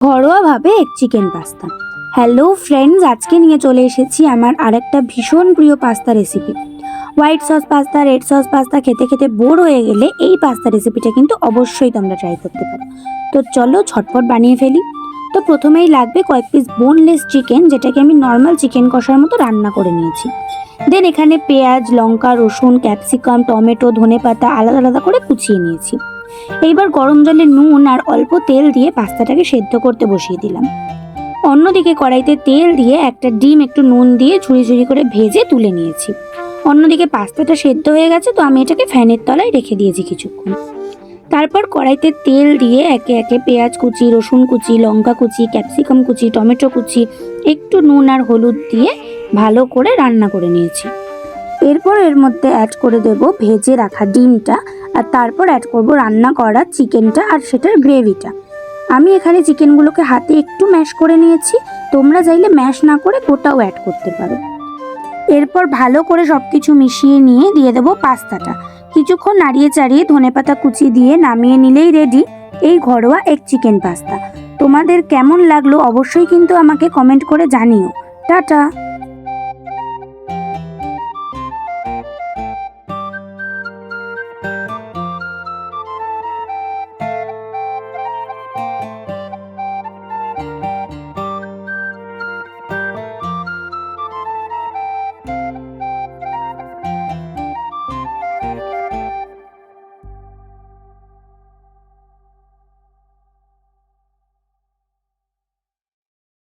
ঘরোয়াভাবে এক chicken pasta. Hello friends, আজকে নিয়ে চলে এসেছি আমার আরেকটা ভীষণ প্রিয় pasta recipe. White sauce pasta, red sauce pasta খেতে খেতে বোর হয়ে গেলে এই পাস্তা রেসিপিটা কিন্তু অবশ্যই তোমরা ট্রাই করতে পারো। তো চলো ঝটপট বানিয়ে ফেলি। তো প্রথমেই লাগবে কয়েক পিস বোনলেস চিকেন, যেটাকে আমি নর্মাল চিকেন কষার মতো রান্না করে নিয়েছি। দেন এখানে পেঁয়াজ, লঙ্কা, রসুন, ক্যাপসিকাম, টমেটো, ধনেপাতা আলাদা আলাদা করে কুচিয়ে নিয়েছি। এইবার গরম জলে নুন আর অল্প তেল দিয়ে পাস্তাটাকে সেদ্ধ করতে বসিয়ে দিলাম। অন্যদিকে কড়াইতে তেল দিয়ে একটা ডিম একটু নুন দিয়ে ঝুড়ি ঝুড়ি করে ভেজে তুলে নিয়েছি। অন্যদিকে পাস্তাটা সেদ্ধ হয়ে গেছে, তো আমি এটাকে ফ্যানের তলায় রেখে দিয়েছি কিছুক্ষণ। তারপর কড়াইতে তেল দিয়ে একে একে পেঁয়াজ কুচি, রসুন কুচি, লঙ্কা কুচি, ক্যাপসিকাম কুচি, টমেটো কুচি, একটু নুন আর হলুদ দিয়ে ভালো করে রান্না করে নিয়েছি। এরপর এর মধ্যে অ্যাড করে দেব ভেজে রাখা ডিমটা, আর তারপর অ্যাড করব রান্না করা চিকেনটা আর সেটার গ্রেভিটা। আমি এখানে চিকেনগুলোকে হাতে একটু ম্যাশ করে নিয়েছি, তোমরা চাইলে ম্যাশ না করে গোটাও অ্যাড করতে পারো। এরপর ভালো করে সব কিছু মিশিয়ে নিয়ে দিয়ে দেবো পাস্তাটা। কিছুক্ষণ নাড়িয়ে চাড়িয়ে ধনেপাতা কুচি দিয়ে নামিয়ে নিলেই রেডি এই ঘরোয়া এক চিকেন পাস্তা। তোমাদের কেমন লাগলো অবশ্যই কিন্তু আমাকে কমেন্ট করে জানিও। টাটা।